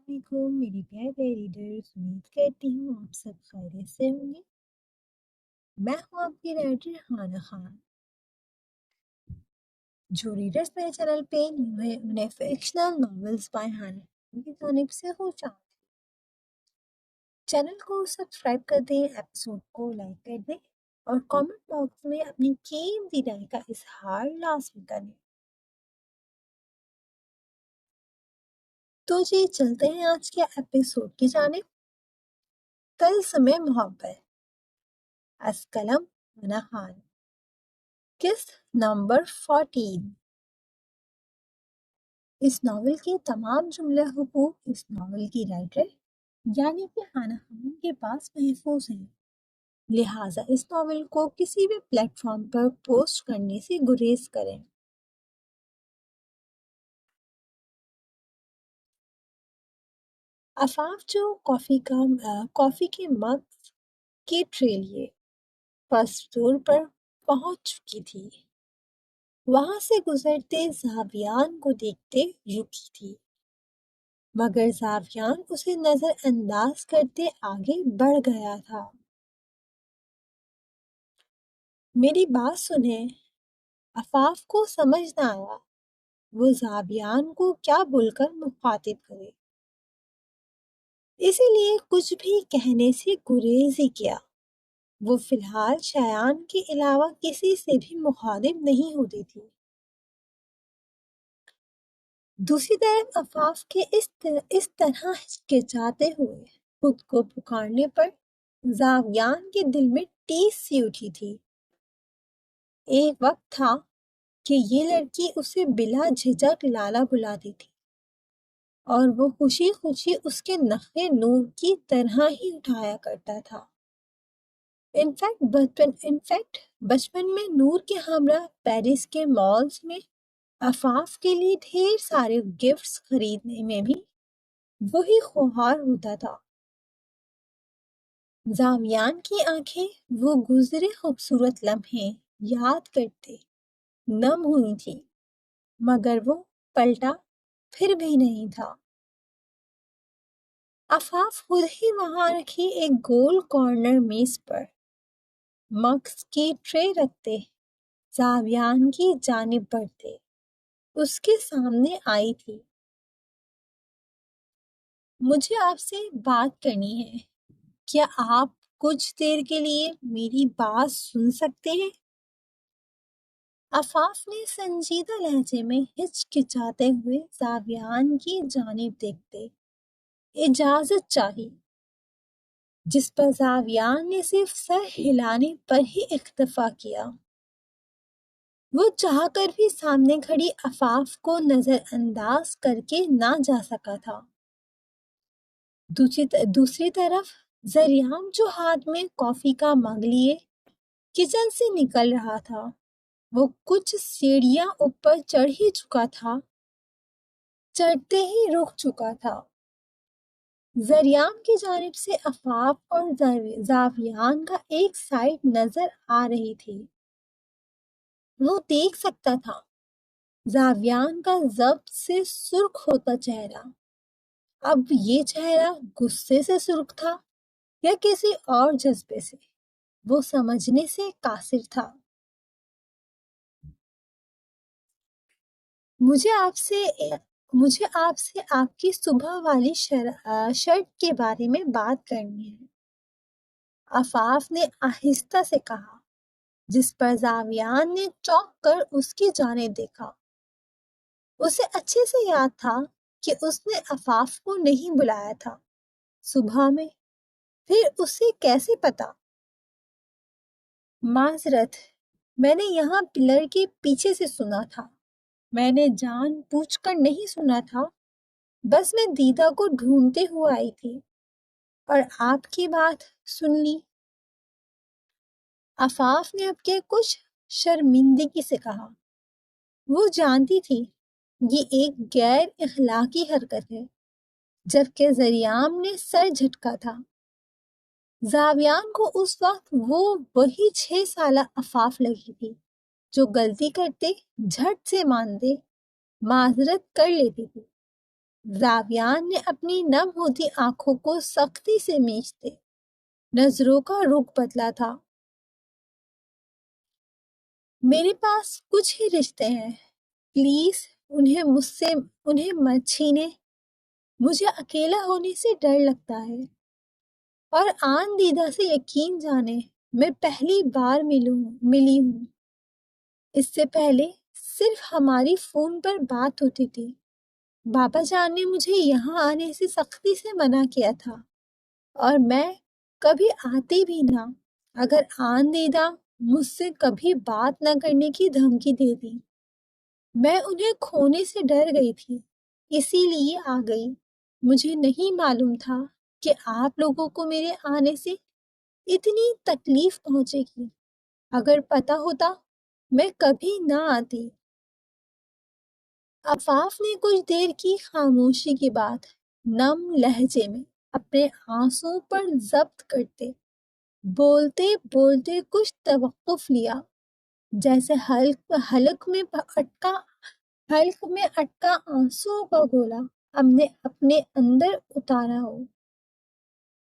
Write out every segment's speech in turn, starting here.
علیکم میری پیارے ریڈرز، امید کرتی ہوں آپ سب خیریت سے ہوں گے۔ میں ہوں آپ کی رائٹر ہانا خان۔ جو ریڈرز میرے چینل پہ نیو ہے انہیں فکشنل ناولز بائی ہانا خان کی جانب سے خوش آمدید۔ چینل کو سبسکرائب کر دیں، ایپیسوڈ کو لائک کر دیں اور کامنٹ باکس میں اپنی قیمتی رائے کا اظہار لازمی کریں۔ تو جی چلتے ہیں آج کے ایپیسوڈ کی جانب۔ طلسم محبت، از قلم ہانا خان، قسط نمبر 14۔ اس ناول کے تمام جملے حقوق اس ناول کی رائٹر یعنی کہ ہانا خان کے پاس محفوظ ہیں، لہٰذا اس ناول کو کسی بھی پلیٹ فارم پر پوسٹ کرنے سے گریز کریں۔ آفاف جو کافی کے مگ کی ٹرے لیے فرسٹ فلور پر پہنچ چکی تھی۔ وہاں سے گزرتے زاویان کو دیکھتے رکی تھی، مگر زاویان اسے نظر انداز کرتے آگے بڑھ گیا تھا۔ میری بات سنیں، آفاف کو سمجھ نہ آیا وہ زاویان کو کیا بول کر مخاطب کرے، اسی لیے کچھ بھی کہنے سے گریز ہی کیا۔ وہ فی الحال شایان کے علاوہ کسی سے بھی مخاطب نہیں ہوتی تھی۔ دوسری طرف آفاف کے اس طرح ہچکچاتے ہوئے خود کو پکارنے پر زاویان کے دل میں ٹیس سی اٹھی تھی۔ ایک وقت تھا کہ یہ لڑکی اسے بلا جھجک لالا بلاتی تھی اور وہ خوشی خوشی اس کے نخرے نور کی طرح ہی اٹھایا کرتا تھا۔ انفیکٹ بچپن میں نور کے ہمراہ پیرس کے مالز میں آفاف کے لیے ڈھیر سارے گفٹس خریدنے میں بھی وہی خواہاں ہوتا تھا۔ زاویان کی آنکھیں وہ گزرے خوبصورت لمحے یاد کرتے نم ہوئی تھی، مگر وہ پلٹا پھر بھی نہیں تھا۔ آفاف خود ہی وہاں رکھی ایک گول کارنر میز پر مگس کی ٹرے رکھتے زاویان کی جانب بڑھتے اس کے سامنے آئی تھی۔ مجھے آپ سے بات کرنی ہے، کیا آپ کچھ دیر کے لیے میری بات سن سکتے ہیں؟ آفاف نے سنجیدہ لہجے میں ہچکچاتے ہوئے زاویان کی جانب دیکھتے اجازت چاہی، جس پر زاویان نے صرف سر ہلانے پر ہی اکتفا کیا۔ وہ چاہ کر بھی سامنے کھڑی آفاف کو نظر انداز کر کے نہ جا سکا تھا۔ دوسری طرف زریام جو ہاتھ میں کافی کا مگ لیے کچن سے نکل رہا تھا، وہ کچھ سیڑھیاں اوپر چڑھ ہی چکا تھا، چڑھتے ہی رک چکا تھا۔ زریام کی جانب سے آفاف اور زاویان کا ایک سائٹ نظر آ رہی تھی۔ وہ دیکھ سکتا تھا زاویان کا ضبط سے سرخ ہوتا چہرہ۔ اب یہ چہرہ غصے سے سرخ تھا یا کسی اور جذبے سے، وہ سمجھنے سے قاصر تھا۔ مجھے آپ سے آپ کی صبح والی شرٹ کے بارے میں بات کرنی ہے، آفاف نے آہستہ سے کہا، جس پر زاویان نے چونک کر اس کی جانب دیکھا۔ اسے اچھے سے یاد تھا کہ اس نے آفاف کو نہیں بلایا تھا صبح میں، پھر اسے کیسے پتا؟ معذرت، میں نے یہاں پلر کے پیچھے سے سنا تھا، میں نے جان بوجھ کر نہیں سنا تھا، بس میں دیدا کو ڈھونڈتے ہوئے آئی تھی اور آپ کی بات سن لی۔ آفاف نے اب کے کچھ شرمندگی سے کہا۔ وہ جانتی تھی یہ ایک غیر اخلاقی حرکت ہے، جبکہ زریام نے سر جھٹکا تھا۔ زاویان کو اس وقت وہی 6 سالہ آفاف لگی تھی جو غلطی کرتے جھٹ سے مانتے معذرت کر لیتی تھی، زاویان نے اپنی نم ہوتی آنکھوں کو سختی سے مینچتے نظروں کا رخ بدلا تھا۔ میرے پاس کچھ ہی رشتے ہیں، پلیز انہیں مت چھینے، مجھے اکیلا ہونے سے ڈر لگتا ہے، اور آن دیدہ سے یقین جانے میں پہلی بار ملی ہوں۔ اس سے پہلے صرف ہماری فون پر بات ہوتی تھی۔ بابا جان نے مجھے یہاں آنے سے سختی سے منع کیا تھا، اور میں کبھی آتی بھی نہ اگر آن دیدہ مجھ سے کبھی بات نہ کرنے کی دھمکی دے دی۔ میں انہیں کھونے سے ڈر گئی تھی، اسی لیے آ گئی۔ مجھے نہیں معلوم تھا کہ آپ لوگوں کو میرے آنے سے اتنی تکلیف پہنچے گی۔ اگر پتہ ہوتا میں کبھی نہ آتی۔ عفاف نے کچھ دیر کی خاموشی کے بعد نم لہجے میں اپنے آنسوں پر ضبط کرتے بولتے بولتے کچھ توقف لیا، جیسے حلق میں اٹکا آنسوں کا گولا ہم نے اپنے اندر اتارا ہو،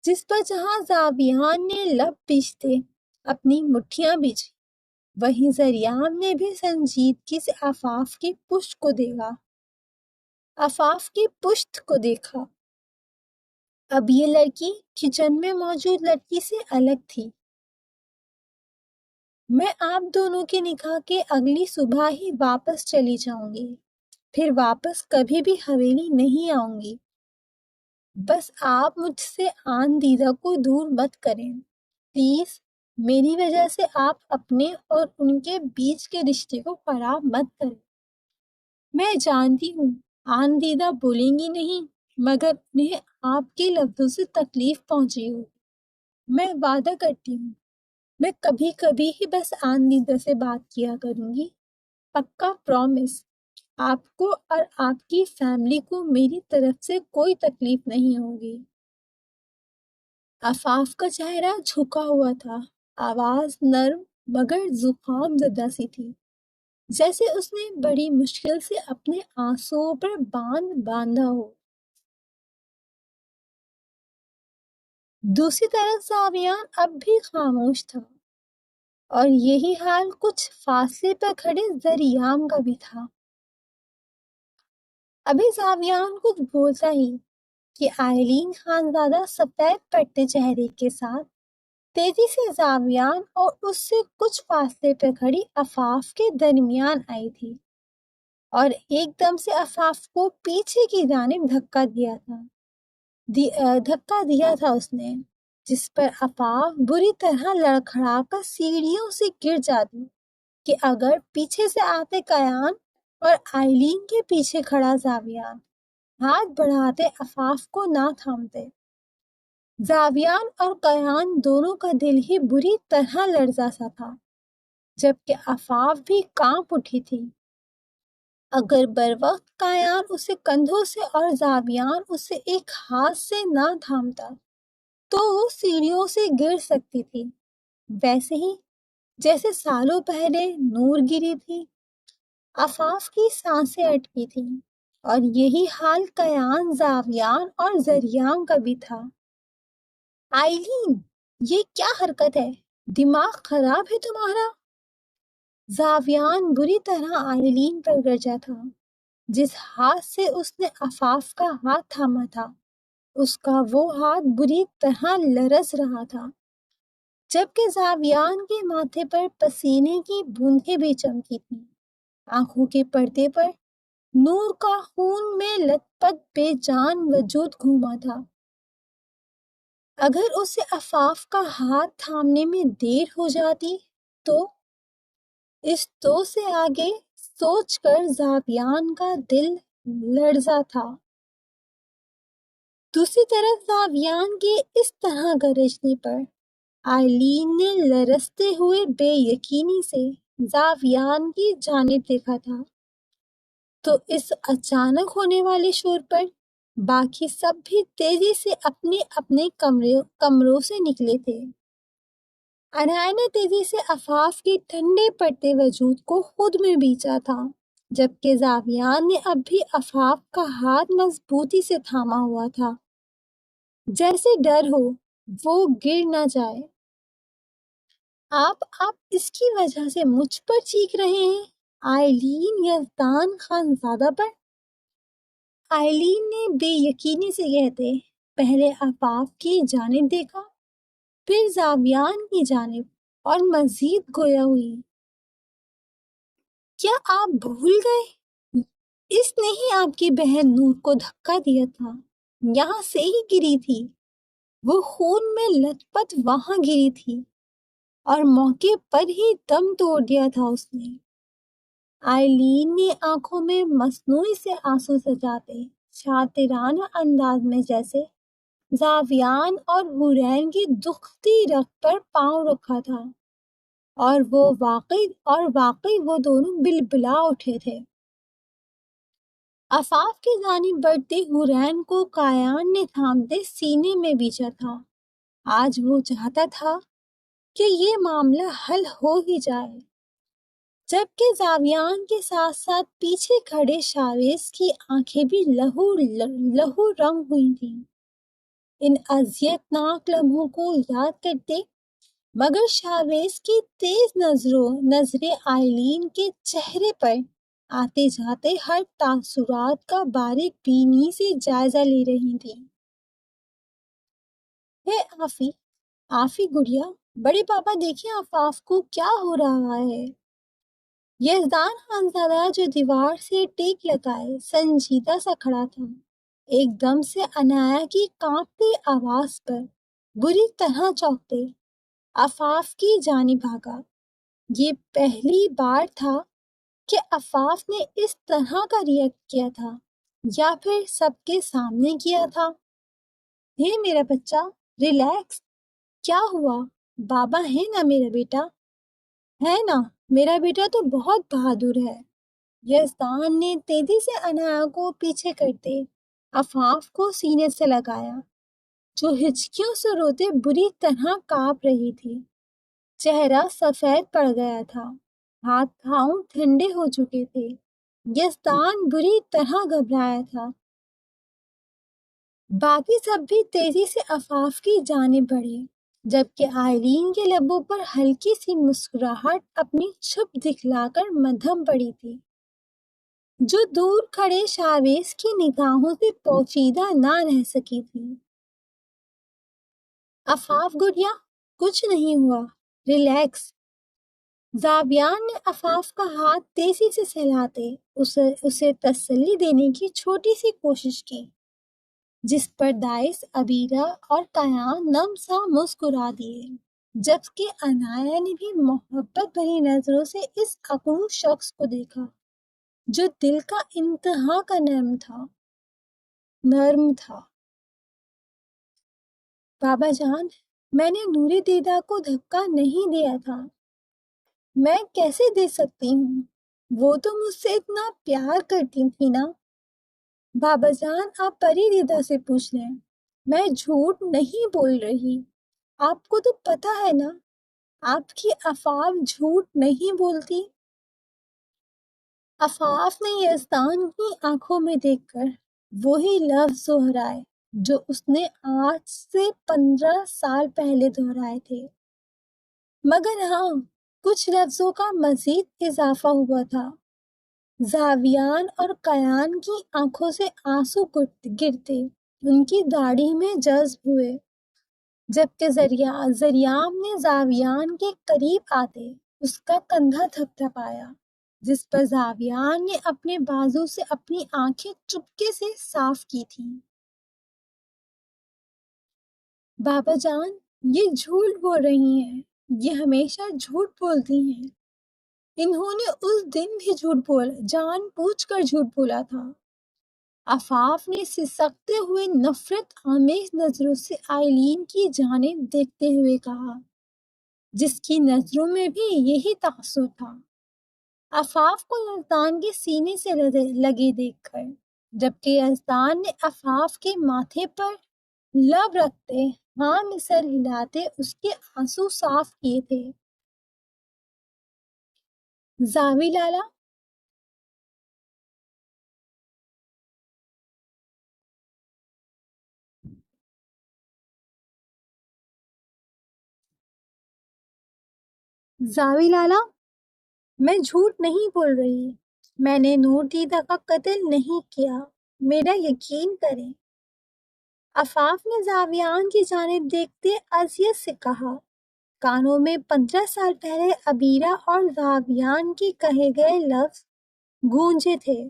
جس پر جہاں زاویان نے لب پیچتے اپنی مٹھیاں بھیجی، وہیں زریام نے بھی سنجیدگی سے عفاف کی پشت کو دیکھا۔ اب یہ لڑکی کچن میں موجود لڑکی سے الگ تھی۔ میں آپ دونوں کے نکاح کے اگلی صبح ہی واپس چلی جاؤں گی، پھر واپس کبھی بھی حویلی نہیں آؤں گی۔ بس آپ مجھ سے آن دیدہ کو دور مت کریں، پلیز۔ میری وجہ سے آپ اپنے اور ان کے بیچ کے رشتے کو خراب مت کریں۔ میں جانتی ہوں آن دیدہ بولیں گی نہیں، مگر انہیں آپ کے لفظوں سے تکلیف پہنچی ہوگی۔ میں وعدہ کرتی ہوں میں کبھی کبھی ہی بس آن دیدہ سے بات کیا کروں گی، پکا پرومس۔ آپ کو اور آپ کی فیملی کو میری طرف سے کوئی تکلیف نہیں ہوگی۔ عفاف کا چہرہ جھکا ہوا تھا، آواز نرم مگر زکام زدہ سی تھی، جیسے اس نے بڑی مشکل سے اپنے آنسوؤں پر باندھا ہو۔ دوسری طرف زاویان اب بھی خاموش تھا، اور یہی حال کچھ فاصلے پر کھڑے زریام کا بھی تھا۔ ابھی زاویان کچھ بولتا ہی کہ آئلین خانزادہ سفید پٹے چہرے کے ساتھ تیزی سے زاویان اور اس سے کچھ فاصلے پر کھڑی عفاف کے درمیان آئی تھی، اور ایک دم سے عفاف کو پیچھے کی جانب دھکا دیا تھا اس نے، جس پر عفاف بری طرح لڑکھڑا کر سیڑھیوں سے گر جاتی کہ اگر پیچھے سے آتے قیان اور آئلین کے پیچھے کھڑا زاویان ہاتھ بڑھاتے عفاف کو نہ تھامتے۔ زاویان اور قیان دونوں کا دل ہی بری طرح لرزا سا تھا، جبکہ عفاف بھی کانپ اٹھی تھی۔ اگر بروقت قیان اسے کندھوں سے اور زاویان اسے ایک ہاتھ سے نہ تھامتا تو وہ سیڑھیوں سے گر سکتی تھی، ویسے ہی جیسے سالوں پہلے نور گری تھی۔ عفاف کی سانسیں اٹکی تھیں، اور یہی حال قیان، زاویان اور زریام کا بھی تھا۔ آئلین، یہ کیا حرکت ہے؟ دماغ خراب ہے تمہارا؟ زاویان بری طرح آئلین پر گرجا تھا۔ جس ہاتھ سے اس نے عفاف کا ہاتھ تھاما تھا، اس کا وہ ہاتھ بری طرح لرز رہا تھا، جبکہ زاویان کے ماتھے پر پسینے کی بوندیں بھی چمکی تھیں۔ آنکھوں کے پردے پر نور کا خون میں لت پت بے جان وجود گھوما تھا۔ اگر اسے عفاف کا ہاتھ تھامنے میں دیر ہو جاتی تو اس تو سے آگے سوچ کر زاویان کا دل لرزا تھا۔ دوسری طرف زاویان کے اس طرح گرجنے پر آئلین نے لرزتے ہوئے بے یقینی سے زاویان کی جانب دیکھا تھا، تو اس اچانک ہونے والے شور پر باقی سب بھی تیزی سے اپنے اپنے کمروں سے نکلے تھے۔ انائے نے تیزی سے عفاف کے ٹھنڈے پڑتے وجود کو خود میں بیچا تھا، جبکہ زاویان نے اب بھی عفاف کا ہاتھ مضبوطی سے تھاما ہوا تھا، جیسے ڈر ہو وہ گر نہ جائے۔ آپ اس کی وجہ سے مجھ پر چیخ رہے ہیں، آئلین یزدان خانزادہ پر؟ آئلین نے بے یقینی سے کہتے پہلے عفاف کی جانب دیکھا، پھر زاویان کی جانب، اور مزید گویا ہوئی، کیا آپ بھول گئے؟ اس نے ہی آپ کی بہن نور کو دھکا دیا تھا، یہاں سے ہی گری تھی، وہ خون میں لت پت وہاں گری تھی، اور موقع پر ہی دم توڑ دیا تھا اس نے۔ آئلین نے آنکھوں میں مصنوعی سے آنسو سجاتے شاطرانہ انداز میں جیسے زاویان اور حورین کی دکھتی رگ پر پاؤں رکھا تھا، اور واقعی وہ دونوں بلبلا اٹھے تھے۔ عفاف کی جانب بڑھتے حورین کو قایان نے تھامتے سینے میں بیچا تھا۔ آج وہ چاہتا تھا کہ یہ معاملہ حل ہو ہی جائے، جبکہ زاویان کے ساتھ ساتھ پیچھے کھڑے شاویز کی آنکھیں بھی لہو رنگ ہوئی تھیں۔ ان اذیت ناک لمحوں کو یاد کرتے مگر شاویز کی تیز نظریں آئلین کے چہرے پر آتے جاتے ہر تاثرات کا باریک بینی سے جائزہ لے رہی تھیں۔ آفی گڑیا، بڑے پاپا دیکھیں عفاف کو کیا ہو رہا ہے۔ یزدان خانزادہ جو دیوار سے ٹیک لگائے سنجیدہ سا کھڑا تھا، ایک دم سے عنایا کی کانپتی آواز پر بری طرح چونکتے عفاف کی جانب بھاگا۔ یہ پہلی بار تھا کہ عفاف نے اس طرح کا ریئیکٹ کیا تھا، یا پھر سب کے سامنے کیا تھا۔ میرا بچہ، ریلیکس، کیا ہوا؟ بابا ہے نا میرا بیٹا؟ ہے نا، میرا بیٹا تو بہت بہادر ہے۔ یزدان نے تیزی سے عنایا کو پیچھے کرتے عفاف کو سینے سے لگایا، جو ہچکیوں سے روتے بری طرح کانپ رہی تھی۔ چہرہ سفید پڑ گیا تھا، ہاتھ پاؤں ٹھنڈے ہو چکے تھے۔ یزدان بری طرح گھبرایا تھا۔ باقی سب بھی تیزی سے عفاف کی جانب بڑھے، جبکہ آئلین کے لبوں پر ہلکی سی مسکراہٹ اپنی چھپ دکھلا کر مدھم پڑی تھی، جو دور کھڑے شاویز کی نگاہوں سے پوشیدہ نہ رہ سکی تھی۔ عفاف گڑیا، کچھ نہیں ہوا، ریلیکس۔ زاویان نے عفاف کا ہاتھ تیزی سے سہلاتے اسے تسلی دینے کی چھوٹی سی کوشش کی، جس پر دائس، عبیرہ اور قیان نم سا مسکرا دیے، جبکہ عنایا نے بھی محبت بھری نظروں سے اس اکڑو شخص کو دیکھا جو دل کا انتہا کا نرم تھا۔ بابا جان، میں نے نوری دیدہ کو دھکا نہیں دیا تھا۔ میں کیسے دے سکتی ہوں؟ وہ تو مجھ سے اتنا پیار کرتی تھی نا۔ بابا جان، آپ پری دیدہ سے پوچھ لیں، میں جھوٹ نہیں بول رہی، آپ کو تو پتا ہے نا، آپ کی عفاف جھوٹ نہیں بولتی۔ عفاف نے یزدان کی آنکھوں میں دیکھ کر وہی لفظ دہرائے جو اس نے آج سے 15 سال پہلے دہرائے تھے، مگر ہاں، کچھ لفظوں کا مزید اضافہ ہوا تھا۔ زاویان اور قیان کی آنکھوں سے آنسو گرتے ان کی داڑھی میں جذب ہوئے، جبکہ زریام نے زاویان کے قریب آتے اس کا کندھا تھپتھپایا، جس پر زاویان نے اپنے بازو سے اپنی آنکھیں چپکے سے صاف کی تھیں۔ بابا جان، یہ جھوٹ بول رہی ہیں، یہ ہمیشہ جھوٹ بولتی ہیں۔ انہوں نے اس دن بھی جان بوجھ کر جھوٹ بولا تھا۔ عفاف نے سسکتے ہوئے نفرت آمیز نظروں سے آئلین کی جانب دیکھتے ہوئے کہا، جس کی نظروں میں بھی یہی تاثر تھا۔ عفاف کو یزدان کے سینے سے لگے دیکھ کر، جبکہ یزدان نے عفاف کے ماتھے پر لب رکھتے ہاں میں سر ہلاتے اس کے آنسو صاف کیے تھے۔ زاوی لالا، زاوی لالا، میں جھوٹ نہیں بول رہی، میں نے نور دیدہ کا قتل نہیں کیا، میرا یقین کریں۔ عفاف نے زاویان کی جانب دیکھتے اذیت سے کہا۔ کانوں میں 15 سال پہلے عبیرہ اور زاویان کی کہے گئے لفظ گونجے تھے،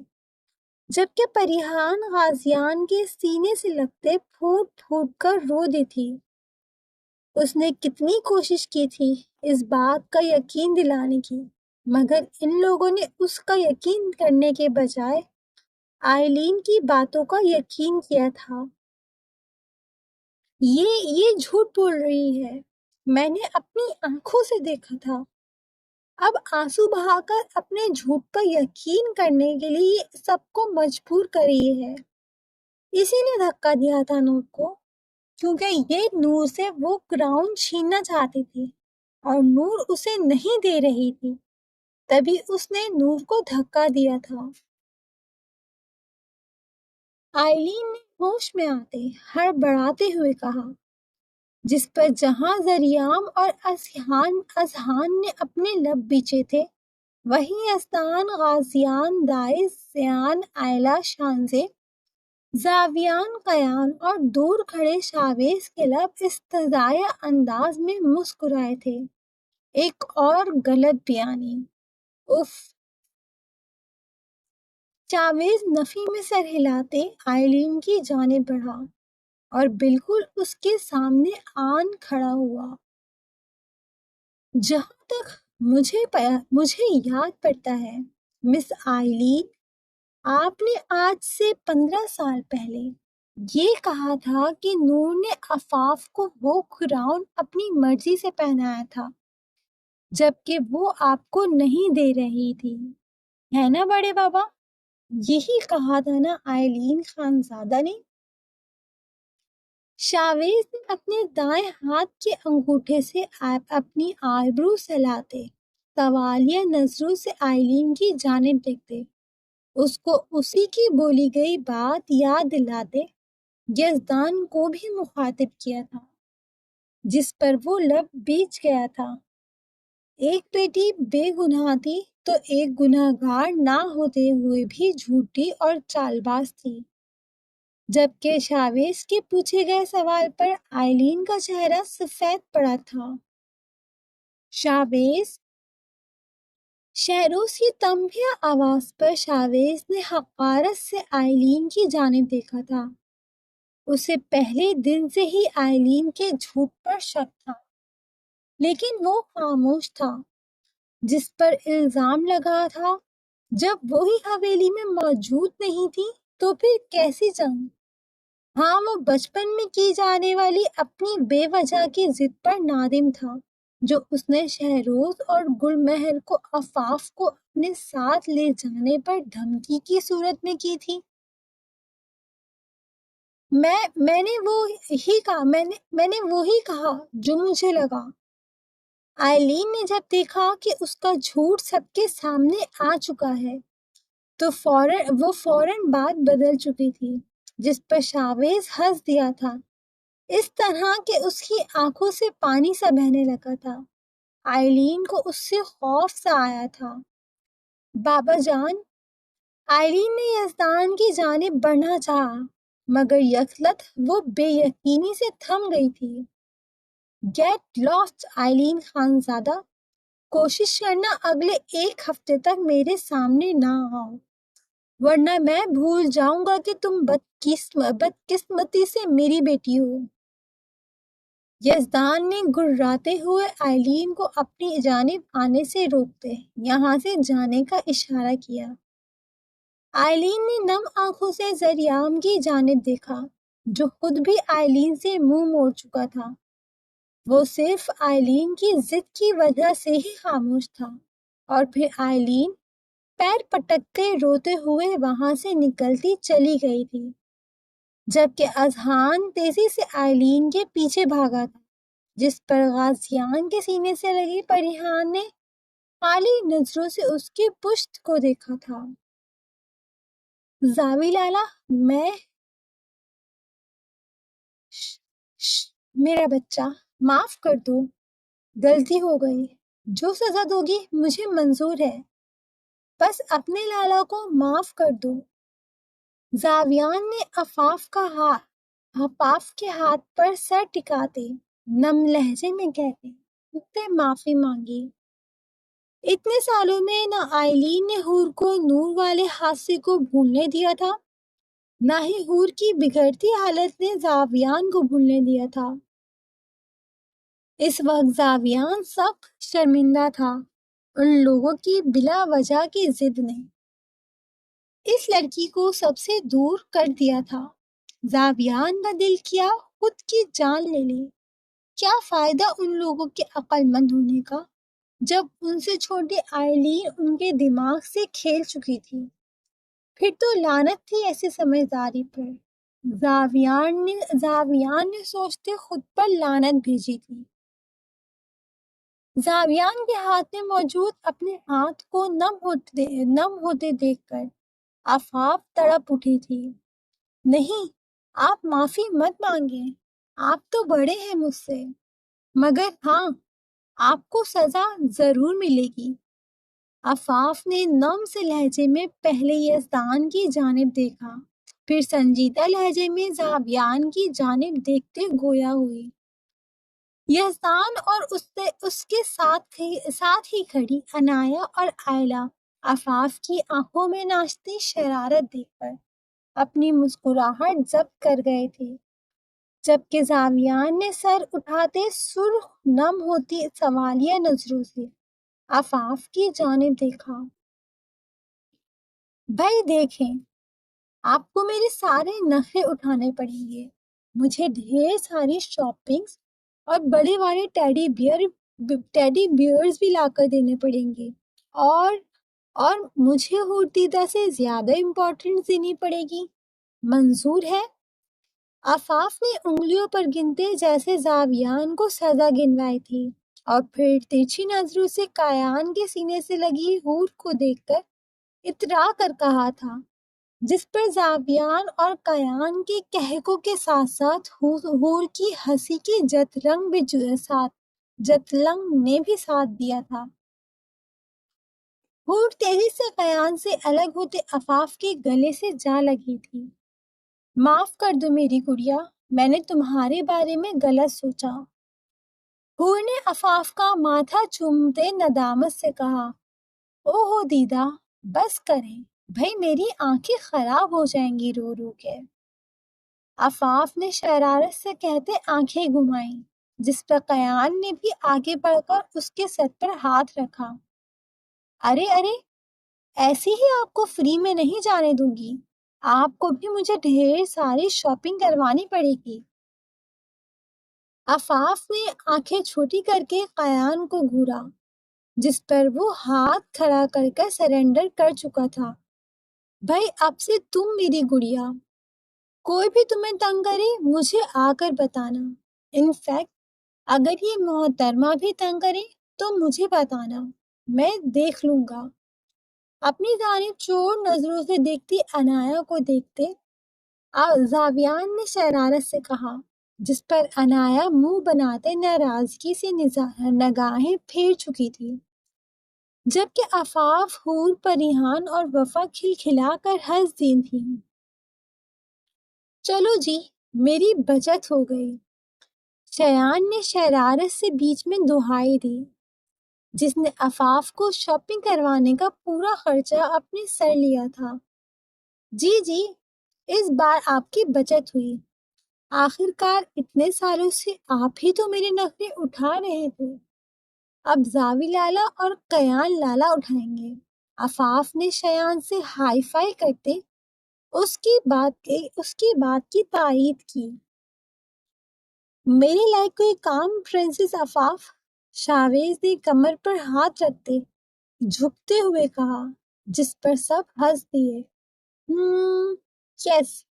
جبکہ پریحان غازیان کے سینے سے لگتے پھوٹ پھوٹ کر رو دی تھی۔ اس نے کتنی کوشش کی تھی اس بات کا یقین دلانے کی، مگر ان لوگوں نے اس کا یقین کرنے کے بجائے آئلین کی باتوں کا یقین کیا تھا۔ یہ جھوٹ بول رہی ہے، میں نے اپنی آنکھوں سے دیکھا تھا۔ اب آنسو بہا کر اپنے جھوٹ پر یقین کرنے کے لیے یہ سب کو مجبور کر رہی ہے۔ اسی نے دھکا دیا تھا نور کو، کیونکہ یہ نور سے وہ کراؤن چھیننا چاہتی تھی اور نور اسے نہیں دے رہی تھی، تبھی اس نے نور کو دھکا دیا تھا۔ آئلین نے ہوش میں آتے ہڑبڑاتے ہوئے کہا، جس پر جہاں زریام اور اذہان نے اپنے لب بیچے تھے، وہیں یزدان، غازیان، دائز، زیان، آئلہ، شانزے، زاویان، قیان اور دور کھڑے شاویز کے لب استہزائیہ انداز میں مسکرائے تھے۔ ایک اور غلط بیانی، اف! چاویز نفی میں سر ہلاتے آئلین کی جانب بڑھا اور بالکل اس کے سامنے آن کھڑا ہوا۔ جہاں تک مجھے یاد پڑتا ہے مس آئلین، آپ نے آج سے 15 سال پہلے یہ کہا تھا کہ نور نے عفاف کو وہ کراؤن اپنی مرضی سے پہنایا تھا، جبکہ وہ آپ کو نہیں دے رہی تھی، ہے نا بڑے بابا؟ یہی کہا تھا نا آئلین خانزادہ نے؟ شاویز نے اپنے دائیں ہاتھ کے انگوٹھے سے اپنی آئبرو سہلاتے سوالیہ نظروں سے آئلین کی جانب دیکھتے اس کو اسی کی بولی گئی بات یاد دلاتے یزدان کو بھی مخاطب کیا تھا، جس پر وہ لب بیچ گیا تھا۔ ایک بیٹی بے گناہ تھی تو ایک گناہ گار نہ ہوتے ہوئے بھی جھوٹی اور چالباز تھی۔ جبکہ شاویز کے پوچھے گئے سوال پر آئلین کا چہرہ سفید پڑا تھا۔ شاویز! شہروز کی تنبیہ آواز پر شاویز نے حقارت سے آئلین کی جانب دیکھا تھا۔ اسے پہلے دن سے ہی آئلین کے جھوٹ پر شک تھا، لیکن وہ خاموش تھا۔ جس پر الزام لگا تھا، جب وہی حویلی میں موجود نہیں تھی تو پھر کیسی جنگ؟ ہاں، وہ بچپن میں کی جانے والی اپنی بے وجہ کی ضد پر نادم تھا، جو اس نے شہروز اور گل مہر کو عفاف کو اپنے ساتھ لے جانے پر دھمکی کی صورت میں کی تھی۔ میں نے وہی کہا جو مجھے لگا۔ آئلین نے جب دیکھا کہ اس کا جھوٹ سب کے سامنے آ چکا ہے تو وہ فوراً بات بدل چکی تھی، جس پر شاویز ہنس دیا تھا، اس طرح کہ اس کی آنکھوں سے پانی سا بہنے لگا تھا۔ آئلین کو اس سے خوف سا آیا تھا۔ بابا جان! آئلین نے یزدان کی جانب بڑھنا چاہا، مگر یکلت وہ بے یقینی سے تھم گئی تھی۔ گیٹ لاسٹ آئلین خانزادہ، کوشش کرنا اگلے 1 ہفتے تک میرے سامنے نہ آؤ، ورنہ میں بھول جاؤں گا کہ تم بدقسمتی سے میری بیٹی ہو۔ یزدان نے گرراتے ہوئے آئلین کو اپنی جانب آنے سے روکتے یہاں سے جانے کا اشارہ کیا۔ آئلین نے نم آنکھوں سے زریام کی جانب دیکھا، جو خود بھی آئلین سے منہ موڑ چکا تھا۔ وہ صرف آئلین کی ضد کی وجہ سے ہی خاموش تھا، اور پھر آئلین پیر پٹکتے روتے ہوئے وہاں سے نکلتی چلی گئی تھی، جبکہ اذہان تیزی سے آئلین کے پیچھے بھاگا تھا، جس پر غازیان کے سینے سے لگی پریحان نے خالی نظروں سے اس کی پشت کو دیکھا تھا۔ زاوی لالا، میرا بچہ، معاف کر دو، غلطی ہو گئی۔ جو سزا دوگی مجھے منظور ہے، بس اپنے لالا کو معاف کر دو۔ زاویان نے عفاف کے ہاتھ پر سر ٹکاتے نم لہجے میں کہتے اس سے معافی مانگی۔ اتنے سالوں میں نہ آئلین نے حور کو نور والے حادثے کو بھولنے دیا تھا، نہ ہی حور کی بگڑتی حالت نے زاویان کو بھولنے دیا تھا۔ اس وقت زاویان سخت شرمندہ تھا ان لوگوں کی بلا وجہ کی ضد نے اس لڑکی کو سب سے دور کر دیا تھا۔ زاویان کا دل کیا خود کی جان لے لے۔ کیا فائدہ ان لوگوں کے عقل مند ہونے کا جب ان سے چھوٹی آئلین ان کے دماغ سے کھیل چکی تھی۔ پھر تو لعنت تھی ایسی سمجھداری پر۔ زاویان نے سوچتے خود پر لعنت بھیجی تھی۔ زاویان کے ہاتھ میں موجود اپنے ہاتھ کو نم ہوتے دیکھ کر عفاف تڑپ اٹھی تھی۔ نہیں، آپ معافی مت مانگیں، آپ تو بڑے ہیں مجھ سے، مگر ہاں، آپ کو سزا ضرور ملے گی۔ عفاف نے نم سے لہجے میں پہلے یزدان کی جانب دیکھا، پھر سنجیدہ لہجے میں زاویان کی جانب دیکھتے گویا ہوئی۔ یزدان اور اس کے ساتھ ہی کھڑی عنایا اور آئلہ عفاف کی آنکھوں میں ناشتی شرارت دیکھ کر اپنی مسکراہٹ ضبط کر گئے تھے، جبکہ زاویان نے سر اٹھاتے سرخ نم ہوتی سوالیہ نظروں سے عفاف کی جانب دیکھا۔ بھائی دیکھیں، آپ کو میرے سارے نخرے اٹھانے پڑیں گے، مجھے ڈھیر ساری شاپنگز اور بڑے والے ٹیڈی بیئرز بھی لا کر دینے پڑیں گے، اور مجھے حور دیدہ سے زیادہ امپورٹنس دینی پڑے گی، منظور ہے؟ عفاف نے انگلیوں پر گنتے جیسے زاویان کو سزا گنوائی تھی، اور پھر ترچھی نظروں سے قیان کے سینے سے لگی حور کو دیکھ کر اترا کر کہا تھا، جس پر زاویان اور قیان کے کہکوں کے ساتھ ساتھ حور کی ہنسی کی جتلنگ نے بھی ساتھ دیا تھا۔ حور تیزی سے قیان سے الگ ہوتے عفاف کے گلے سے جا لگی تھی۔ معاف کر دو میری گڑیا، میں نے تمہارے بارے میں غلط سوچا۔ حور نے عفاف کا ماتھا چومتے ندامت سے کہا، اوہ دیدہ، بس کریں، بھائی میری آنکھیں خراب ہو جائیں گی رو رو کے۔ عفاف نے شرارت سے کہتے آنکھیں گھمائیں، جس پر قیان نے بھی آگے بڑھ کر اس کے سر پر ہاتھ رکھا۔ ارے ایسی ہی آپ کو فری میں نہیں جانے دوں گی، آپ کو بھی مجھے ڈھیر ساری شاپنگ کروانی پڑے گی۔ عفاف نے آنکھیں چھوٹی کر کے قیان کو گھورا، جس پر وہ ہاتھ کھڑا کر سرنڈر کر چکا تھا۔ بھائی اب سے تم میری گڑیا، کوئی بھی تمہیں تنگ کرے مجھے آ کر بتانا، انفیکٹ اگر یہ محترمہ بھی تنگ کرے تو مجھے بتانا، میں دیکھ لوں گا۔ اپنی جانب چور نظروں سے دیکھتی عنایا کو دیکھتے زاویان نے شرارت سے کہا، جس پر عنایا منہ بناتے ناراضگی سے نگاہیں پھیر چکی تھی، جبکہ عفاف حور پریحان اور وفا کھلکھلا کر ہنس دی تھی۔ چلو جی، میری بچت ہو گئی، شیان نے شرارت سے بیچ میں دہائی دی، جس نے عفاف کو شاپنگ کروانے کا پورا خرچہ اپنے سر لیا تھا۔ جی اس بار آپ کی بچت ہوئی، آخر کار اتنے سالوں سے آپ ہی تو میرے نخرے اٹھا رہے تھے، اب زاوی لالا اور قیان لالا اٹھائیں گے۔ عفاف نے شیان سے ہائی فائی کرتے اس کی بات کی تائید کی۔ میرے لائق کوئی کام پرنسس عفاف؟ شاویز نے کمر پر ہاتھ رکھتے جھکتے ہوئے کہا، جس پر سب ہنس دیے۔ یس،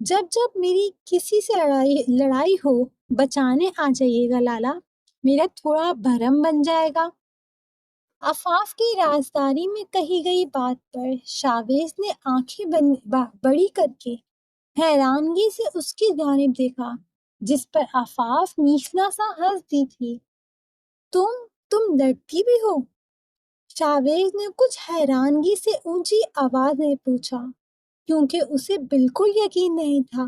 جب میری کسی سے لڑائی ہو بچانے آ جائیے گا لالا، میرا تھوڑا بھرم بن جائے گا۔ عفاف کی رازداری میں کہی گئی بات پر شاویز نے آنکھیں بڑی کر کے حیرانگی سے اس کی جانب دیکھا، جس پر عفاف نیچلا سا ہنس دی تھی۔ تم لڑتی بھی ہو؟ شاویز نے کچھ حیرانگی سے اونچی آواز میں پوچھا، کیونکہ اسے بالکل یقین نہیں تھا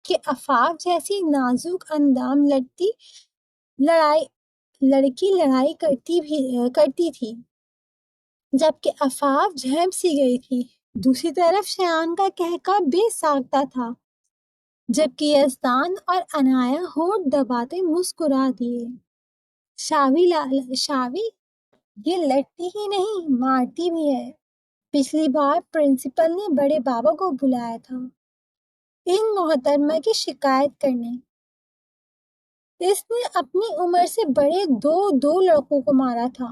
کہ عفاف جیسی نازک اندام لڑکی لڑائی کرتی تھی، جبکہ عفاف جھنپ سی گئی تھی۔ دوسری طرف شایان کا قہقہ بے ساختہ تھا، جبکہ یزدان اور عنایا ہونٹ دباتے مسکرا دیے۔ شاوی یہ لڑتی ہی نہیں، مارتی بھی ہے۔ پچھلی بار پرنسپل نے بڑے بابا کو بلایا تھا ان محترمہ کی شکایت کرنے۔ اس نے اپنی عمر سے بڑے دو لڑکوں کو مارا تھا،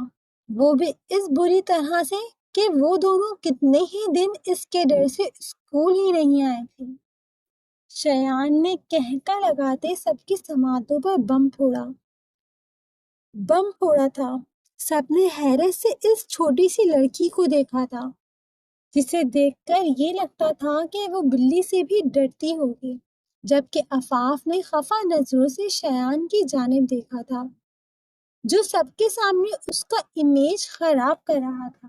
وہ بھی اس بری طرح سے کہ وہ دونوں کتنے ہی دن اس کے ڈر سے اسکول ہی نہیں آئے تھے۔ شایان نے کہکا لگاتے سب کی سماعتوں پر بم پھوڑا تھا۔ سب نے حیرت سے اس چھوٹی سی لڑکی کو دیکھا تھا، جسے دیکھ کر یہ لگتا تھا کہ وہ بلی سے بھی ڈرتی ہوگی، جبکہ عفاف نے خفا نظروں سے شایان کی جانب دیکھا تھا، جو سب کے سامنے اس کا امیج خراب کر رہا تھا۔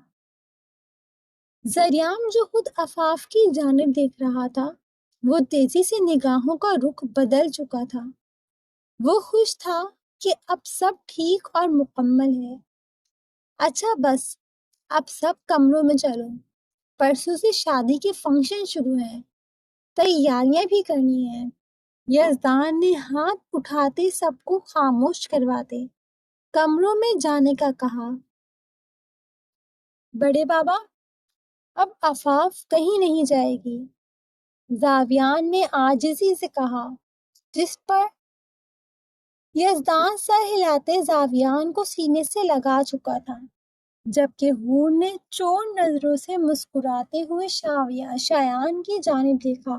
زریام جو خود عفاف کی جانب دیکھ رہا تھا، وہ تیزی سے نگاہوں کا رخ بدل چکا تھا۔ وہ خوش تھا کہ اب سب ٹھیک اور مکمل ہے۔ اچھا بس، اب سب کمروں میں چلو، پرسوں سے شادی کے فنکشن شروع ہیں، تیاریاں بھی کرنی ہیں۔ یزدان نے ہاتھ اٹھاتے سب کو خاموش کرواتے کمروں میں جانے کا کہا۔ بڑے بابا، اب عفاف کہیں نہیں جائے گی، زاویان نے عاجزی سے کہا، جس پر یزدان سر ہلاتے زاویان کو سینے سے لگا چکا تھا، جبکہ حور نے چور نظروں سے مسکراتے ہوئے شایان کی جانب دیکھا،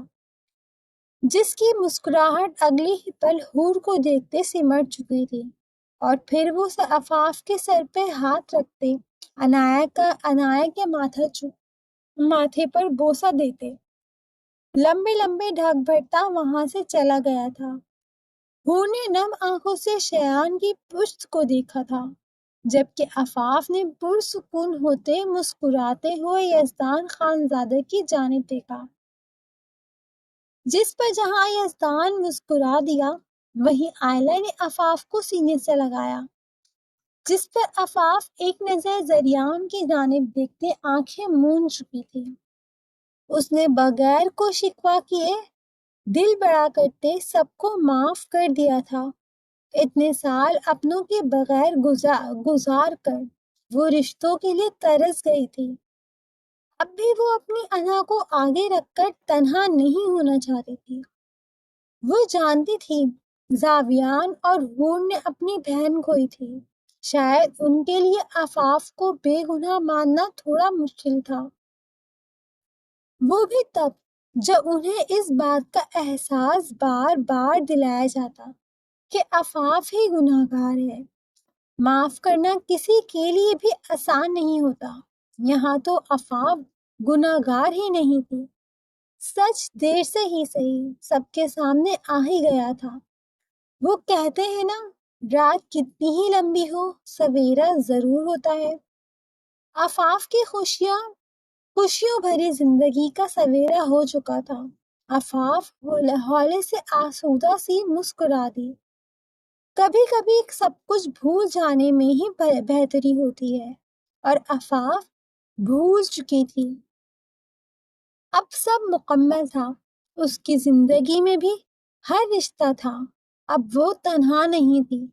جس کی مسکراہٹ اگلے ہی پل حور کو دیکھتے سمٹ چکی تھی، اور پھر وہ عفاف کے سر پہ ہاتھ رکھتے عنایا کے ماتھے پر بوسہ دیتے لمبے لمبے ڈھک بھرتا وہاں سے چلا گیا تھا۔ حور نے نم آنکھوں سے شایان کی پشت کو دیکھا تھا، جبکہ عفاف نے پرسکون ہوتے مسکراتے ہوئے یزدان خانزادہ کی جانب دیکھا، جس پر جہاں یزدان مسکرا دیا، وہیں آئلہ نے عفاف کو سینے سے لگایا، جس پر عفاف ایک نظر زریام کی جانب دیکھتے آنکھیں مون چکی تھی۔ اس نے بغیر کو شکوہ کیے دل بڑا کرتے سب کو معاف کر دیا تھا۔ اتنے سال اپنوں کے بغیر گزار کر وہ رشتوں کے لیے ترس گئی تھی۔ اب بھی وہ اپنی انا کو آگے رکھ کر تنہا نہیں ہونا چاہتی تھی۔ وہ جانتی تھی زاویان اور حور نے اپنی بہن کھوئی تھی، شاید ان کے لیے عفاف کو بے گناہ ماننا تھوڑا مشکل تھا، وہ بھی تب جب انہیں اس بات کا احساس بار بار دلایا جاتا کہ عفاف ہی گناہ گار ہے۔ معاف کرنا کسی کے لیے بھی آسان نہیں ہوتا، یہاں تو عفاف گناہ گار ہی نہیں تھی۔ سچ دیر سے ہی صحیح سب کے سامنے آ ہی گیا تھا۔ وہ کہتے ہیں نا، رات کتنی ہی لمبی ہو، سویرا ضرور ہوتا ہے۔ عفاف کی خوشیوں بھری زندگی کا سویرا ہو چکا تھا۔ عفاف ہولے سے آسودہ سی مسکرا دی۔ کبھی کبھی سب کچھ بھول جانے میں ہی بہتری ہوتی ہے، اور عفاف بھول چکی تھی۔ اب سب مکمل تھا، اس کی زندگی میں بھی ہر رشتہ تھا۔ اب وہ تنہا نہیں تھی،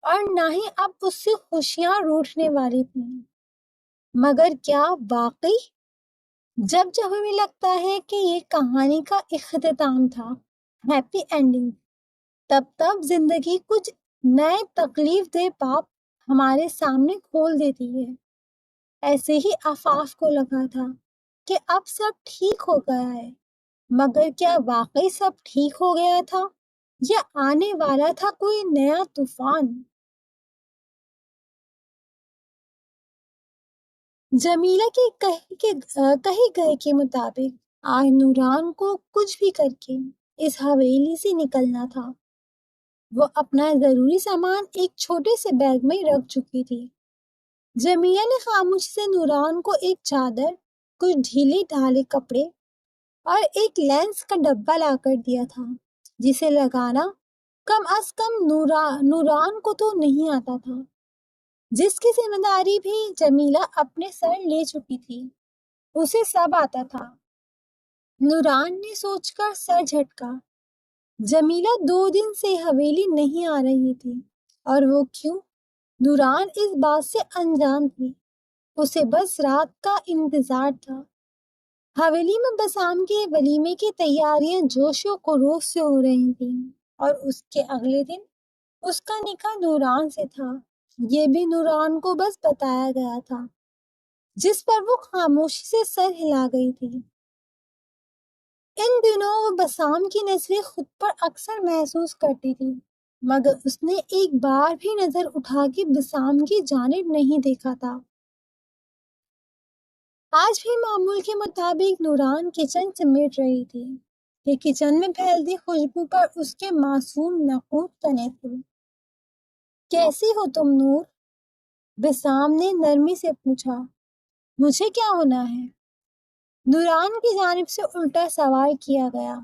اور نہ ہی اب اس سے خوشیاں روٹنے والی تھیں۔ مگر کیا واقعی جب ہمیں لگتا ہے کہ یہ کہانی کا اختتام تھا، ہیپی اینڈنگ، تب زندگی کچھ نئے تکلیف دہ باب ہمارے سامنے کھول دیتی ہے۔ ایسے ہی عفاف کو لگا تھا کہ اب سب ٹھیک ہو گیا ہے، مگر کیا واقعی سب ٹھیک ہو گیا تھا، یا آنے والا تھا کوئی نیا طوفان؟ جمیلہ کے کہے گئے کے مطابق آج نوران کو کچھ بھی کر کے اس حویلی سے نکلنا تھا۔ وہ اپنا ضروری سامان ایک چھوٹے سے بیگ میں رکھ چکی تھی۔ جمیلہ نے خاموشی سے نوران کو ایک چادر، کچھ ڈھیلے ڈھالے کپڑے اور ایک لینس کا ڈبہ لا کر دیا تھا، جسے لگانا کم از کم نوران کو تو نہیں آتا تھا، جس کی ذمہ داری بھی جمیلہ اپنے سر لے چکی تھی۔ اسے سب آتا تھا۔ نوران نے سوچ کر سر جھٹکا۔ جمیلہ 2 دن سے حویلی نہیں آ رہی تھی، اور وہ کیوں؟ نوران اس بات سے انجان تھی۔ اسے بس رات کا انتظار تھا۔ حویلی میں بسام کے ولیمے کی تیاریاں جوش و خروش سے ہو رہی تھیں، اور اس کے اگلے دن اس کا نکاح نوران سے تھا۔ یہ بھی نوران کو بس بتایا گیا تھا، جس پر وہ خاموشی سے سر ہلا گئی تھی۔ ان دنوں وہ بسام کی نظریں خود پر اکثر محسوس کرتی تھی، مگر اس نے ایک بار بھی نظر اٹھا کے بسام کی جانب نہیں دیکھا تھا۔ آج بھی معمول کے مطابق نوران کچن سمیٹ رہی تھی کہ کچن میں پھیلتی خوشبو پر اس کے معصوم نقوش تنے تھے۔ کیسی ہو تم نور؟ بسام نے نرمی سے پوچھا۔ مجھے کیا ہونا ہے؟ نوران کی جانب سے الٹا سوال کیا گیا،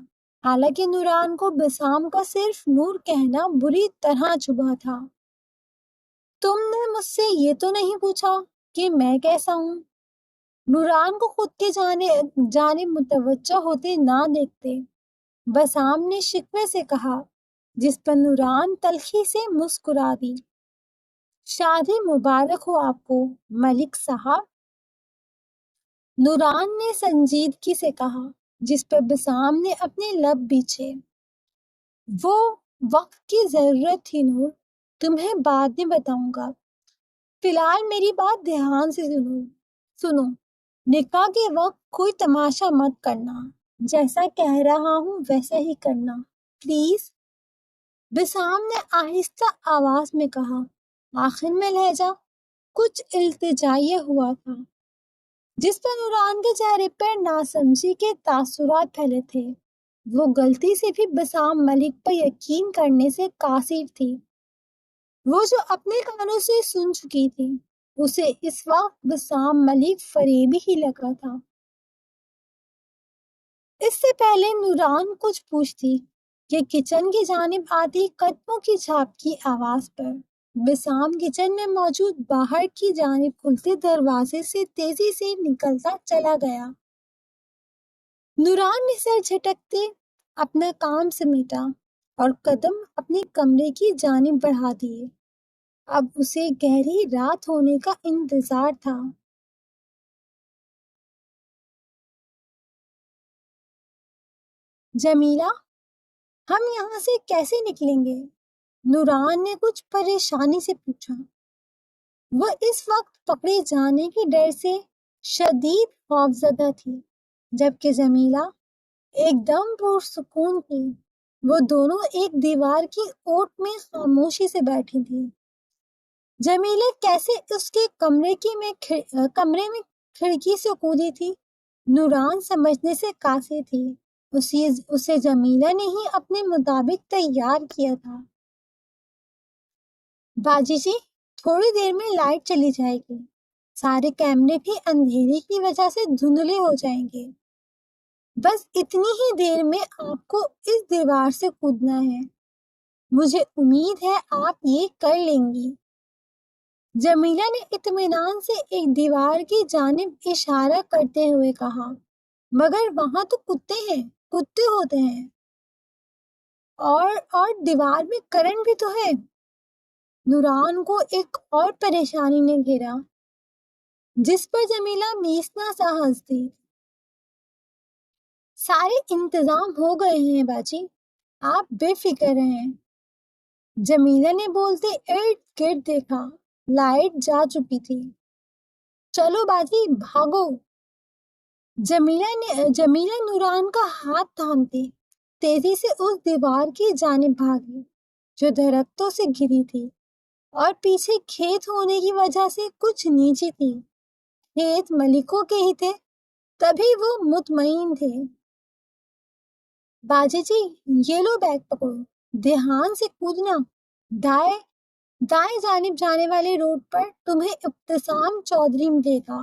حالانکہ نوران کو بسام کا صرف نور کہنا بری طرح چبھا تھا۔ تم نے مجھ سے یہ تو نہیں پوچھا کہ میں کیسا ہوں؟ نوران کو خود کے جانب متوجہ ہوتے نہ دیکھتے بسام نے شکوے سے کہا، جس پر نوران تلخی سے مسکرا دی۔ شادی مبارک ہو آپ کو ملک صاحب، نوران نے سنجیدگی سے کہا، جس پر بسام نے اپنے لب بیچھے۔ وہ وقت کی ضرورت تھی نور، تمہیں بعد میں بتاؤں گا، فی الحال میری بات دھیان سے سنو۔ نکاح کے وقت کوئی تماشا مت کرنا، جیسا کہہ رہا ہوں ویسا ہی کرنا پلیز، بسام نے آہستہ آواز میں کہا۔ آخر میں لہجہ کچھ التجائیہ ہوا تھا، جس پر نوران کے چہرے پر ناسمجھی کے تاثرات پھیلے تھے۔ وہ غلطی سے بھی بسام ملک پر یقین کرنے سے قاصر تھی۔ وہ جو اپنے کانوں سے سن چکی تھی، اسے اس وقت بسام ملک فریبی ہی لگا تھا۔ اس سے پہلے نوران کچھ پوچھتی کہ کچن کی جانب آتی قدموں کی جھاپ کی آواز پر بسام کچن میں موجود باہر کی جانب کھلتے دروازے سے تیزی سے نکلتا چلا گیا۔ نوران نے سر جھٹکتے اپنا کام سمیٹا اور قدم اپنے کمرے کی جانب بڑھا دیے۔ اب اسے گہری رات ہونے کا انتظار تھا۔ جمیلہ، ہم یہاں سے کیسے نکلیں گے؟ نوران نے کچھ پریشانی سے پوچھا۔ وہ اس وقت پکڑے جانے کے ڈر سے شدید خوفزدہ تھی، جبکہ جمیلہ ایک دم پرسکون تھی۔ وہ دونوں ایک دیوار کی اوٹ میں خاموشی سے بیٹھی تھی۔ جمیلہ کیسے اس کے کمرے میں کھڑکی سے کودی تھی، نوران سمجھنے سے قاصر تھی۔ اسے جمیلہ نے ہی اپنے مطابق تیار کیا تھا۔ باجی جی، تھوڑی دیر میں لائٹ چلی جائے گی، سارے کیمرے بھی اندھیرے کی وجہ سے دھندلے ہو جائیں گے، بس اتنی ہی دیر میں آپ کو اس دیوار سے کودنا ہے، مجھے امید ہے آپ یہ کر لیں گی۔ جمیلہ نے اطمینان سے ایک دیوار کی جانب اشارہ کرتے ہوئے کہا، مگر وہاں تو کتے ہوتے ہیں، اور دیوار میں کرنٹ بھی تو ہے۔ نوران کو ایک اور پریشانی نے گھیرا، جس پر جمیلہ میسنا سا ہنس دی۔ سارے انتظام ہو گئے ہیں باجی، آپ بے فکر رہیں۔ جمیلہ نے بولتے ارد گرد دیکھا، لائٹ جا چکی تھی۔ چلو باجی بھاگو۔ جمیلہ نوران کا ہاتھ تھامتی تیزی سے اس دیوار کی جانب بھاگی جو درختوں سے گھری تھی اور پیچھے کھیت ہونے کی وجہ سے کچھ نیچی تھی۔ کھیت ملکوں کے ہی تھے، تبھی وہ مطمئن تھے۔ باجی جی، یہ لو بیگ پکڑو، دھیان سے کودنا۔ دائیں جانب جانے والے روڈ پر تمہیں ابتسام چودھری ملے گا،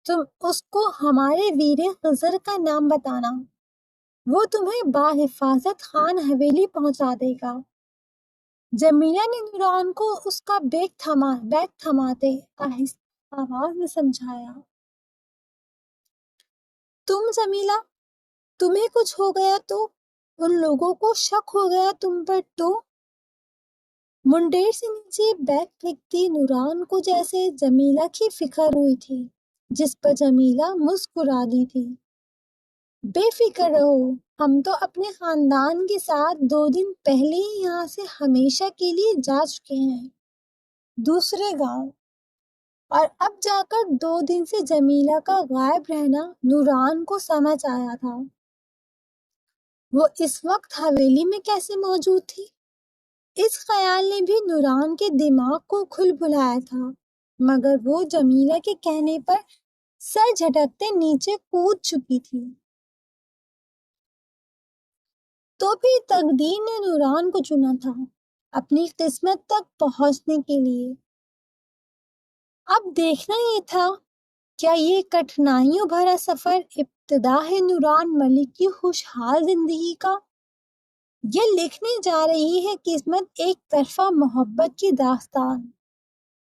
تم اس کو ہمارے ویر خضر کا نام بتانا، وہ تمہیں بحفاظت خان حویلی پہنچا دے گا۔ جمیلہ نے نوران کو اس کا بیگ تھماتے آہستہ آواز میں سمجھایا۔ جمیلہ، تمہیں کچھ ہو گیا تو، ان لوگوں کو شک ہو گیا تم پر تو۔ منڈیر سے نیچے بیگ پھینکتی نوران کو جیسے جمیلہ کی فکر ہوئی تھی، جس پر جمیلہ مسکرا دی تھی۔ بے فکر رہو، ہم تو اپنے خاندان کے ساتھ 2 دن پہلے ہی یہاں سے ہمیشہ کے لیے جا چکے ہیں، دوسرے گاؤں۔ اور اب جا کر 2 دن سے جمیلہ کا غائب رہنا نوران کو سمجھ آیا تھا۔ وہ اس وقت حویلی میں کیسے موجود تھی؟ اس خیال نے بھی نوران کے دماغ کو کھل بلایا تھا، مگر وہ جمیلہ کے کہنے پر سر جھٹکتے نیچے کود چکی تھی۔ تو بھی تقدیر نے نوران کو چنا تھا اپنی قسمت تک پہنچنے کے لیے۔ اب دیکھنا یہ تھا، کیا یہ کٹھنائیوں بھرا سفر ابتدا ہے نوران ملک کی خوشحال زندگی کا؟ یہ لکھنے جا رہی ہے قسمت ایک طرفہ محبت کی داستان۔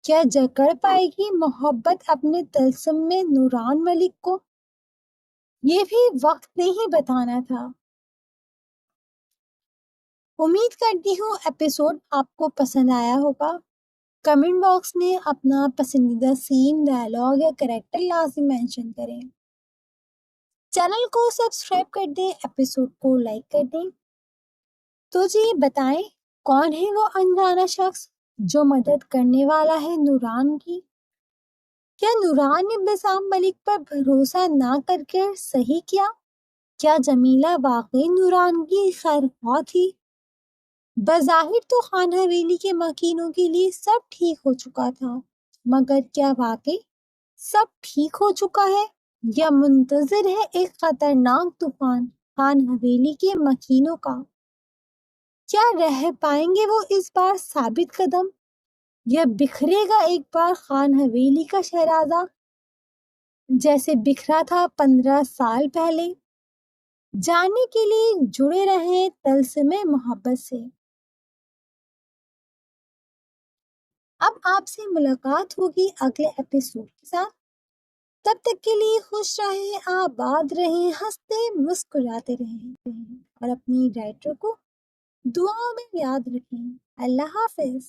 کیا جکڑ پائے گی محبت اپنے طلسم میں نوران ملک کو؟ یہ بھی وقت نے ہی بتانا تھا۔ امید کرتی ہوں ایپیسوڈ آپ کو پسند آیا ہوگا۔ کمنٹ باکس میں اپنا پسندیدہ سین، ڈائلاگ یا کریکٹر لازم مینشن کریں۔ چینل کو سبسکرائب کر دیں، ایپیسوڈ کو لائک کر دیں۔ تو جی بتائیں، کون ہے وہ انجانا شخص جو مدد کرنے والا ہے نوران کی؟ کیا نوران نے بسام ملک پر بھروسہ نہ کر کے صحیح کیا؟ کیا جمیلہ واقعی نوران کی خیرخواہ تھی؟ بظاہر تو خان حویلی کے مکینوں کے لیے سب ٹھیک ہو چکا تھا، مگر کیا واقعی سب ٹھیک ہو چکا ہے یا منتظر ہے ایک خطرناک طوفان خان حویلی کے مکینوں کا؟ کیا رہ پائیں گے وہ اس بار ثابت قدم، یا بکھرے گا ایک بار خان حویلی کا شہزادہ جیسے بکھرا تھا 15 سال پہلے؟ جاننے کے لیے جڑے رہیں طلسم محبت سے۔ اب آپ سے ملاقات ہوگی اگلے ایپیسوڈ کے ساتھ۔ تب تک کے لیے خوش رہیں، آباد رہیں، ہنستے مسکراتے رہیں اور اپنی رائٹر کو دعاؤں میں یاد رکھیں۔ اللہ حافظ۔